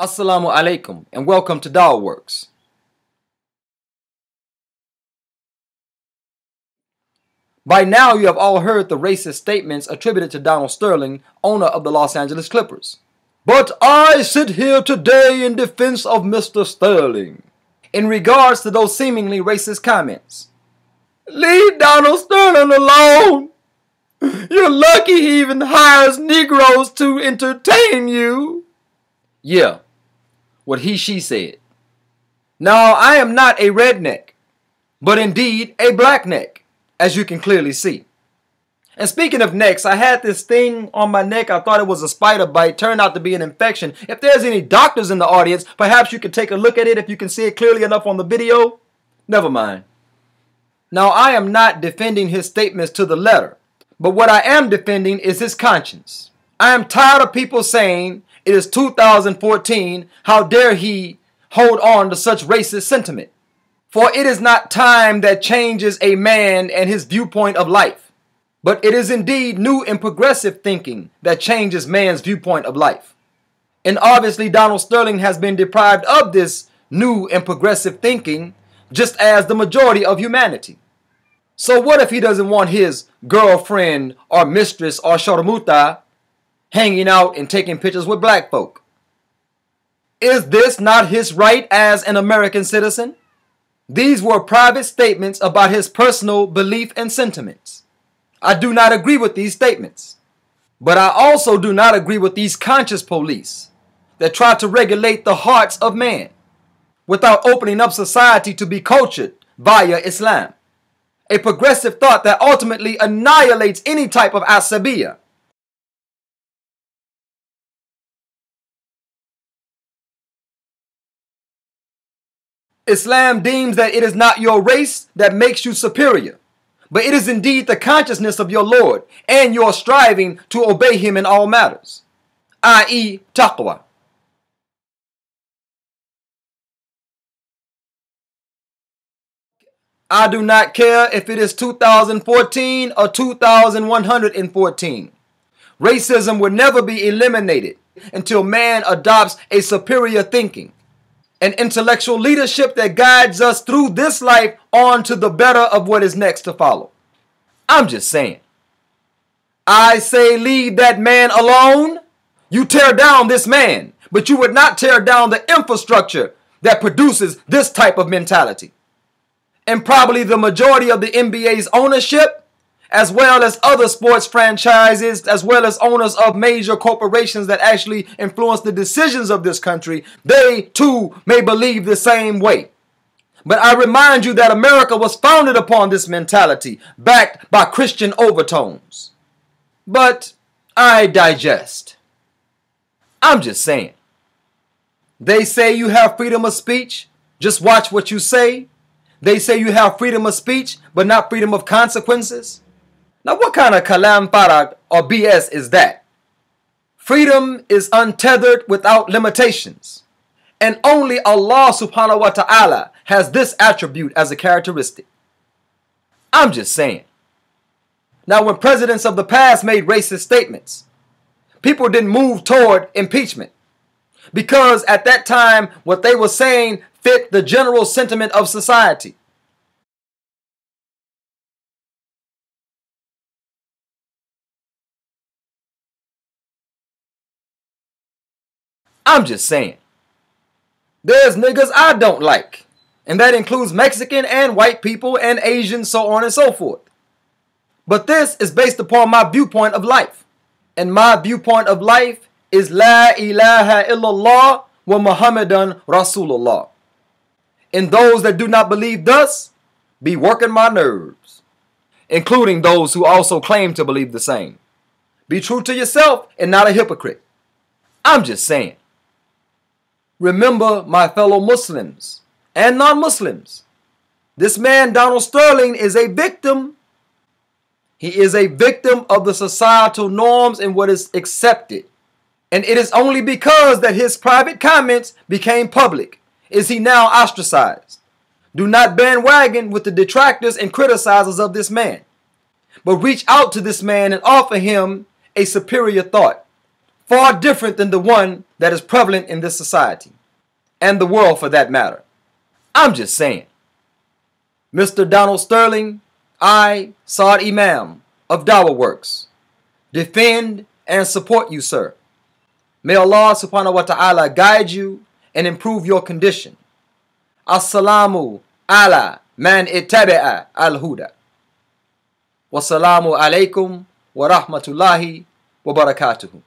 Assalamu alaikum and welcome to Dawah Works. By now you have all heard the racist statements attributed to Donald Sterling, owner of the Los Angeles Clippers. But I sit here today in defense of Mr. Sterling in regards to those seemingly racist comments. Leave Donald Sterling alone. You're lucky he even hires Negroes to entertain you. Yeah, what she said. Now, I am not a redneck, but indeed a black neck, as you can clearly see. And speaking of necks, I had this thing on my neck. I thought it was a spider bite. Turned out to be an infection. If there's any doctors in the audience, perhaps you could take a look at it if you can see it clearly enough on the video. Never mind. Now, I am not defending his statements to the letter, but what I am defending is his conscience. I am tired of people saying it is 2014. How dare he hold on to such racist sentiment? For it is not time that changes a man and his viewpoint of life, but it is indeed new and progressive thinking that changes man's viewpoint of life. And obviously Donald Sterling has been deprived of this new and progressive thinking, just as the majority of humanity. So what if he doesn't want his girlfriend or mistress or shormuta hanging out and taking pictures with black folk? Is this not his right as an American citizen? These were private statements about his personal belief and sentiments. I do not agree with these statements. But I also do not agree with these conscious police that try to regulate the hearts of man without opening up society to be cultured via Islam. A progressive thought that ultimately annihilates any type of asabiya. Islam deems that it is not your race that makes you superior, but it is indeed the consciousness of your Lord and your striving to obey him in all matters, i.e. taqwa. I do not care if it is 2014 or 2114. Racism will never be eliminated until man adopts a superior thinking, an intellectual leadership that guides us through this life on to the better of what is next to follow. I'm just saying. I say leave that man alone. You tear down this man, but you would not tear down the infrastructure that produces this type of mentality. And probably the majority of the NBA's ownership, as well as other sports franchises, as well as owners of major corporations that actually influence the decisions of this country, they too may believe the same way. But I remind you that America was founded upon this mentality, backed by Christian overtones. But I digest. I'm just saying. They say you have freedom of speech. Just watch what you say. They say you have freedom of speech, but not freedom of consequences. Now what kind of kalam farag or BS is that? Freedom is untethered without limitations. And only Allah subhanahu wa ta'ala has this attribute as a characteristic. I'm just saying. Now when presidents of the past made racist statements, people didn't move toward impeachment, because at that time what they were saying fit the general sentiment of society. I'm just saying. There's niggas I don't like, and that includes Mexican and white people and Asians, so on and so forth. But this is based upon my viewpoint of life. And my viewpoint of life is La ilaha illallah wa Muhammadan Rasulullah. And those that do not believe thus be working my nerves, including those who also claim to believe the same. Be true to yourself and not a hypocrite. I'm just saying. Remember, my fellow Muslims and non-Muslims, this man Donald Sterling is a victim. He is a victim of the societal norms and what is accepted. And it is only because that his private comments became public is he now ostracized. Do not bandwagon with the detractors and criticizers of this man, but reach out to this man and offer him a superior thought. far different than the one that is prevalent in this society, and the world for that matter. I'm just saying. Mr. Donald Sterling, I, Saad Imam of Dawah Works, defend and support you, sir. May Allah subhanahu wa ta'ala guide you and improve your condition. Assalamu ala man ittaba'a al-huda. Wassalamu alaikum wa rahmatullahi wa barakatuhu.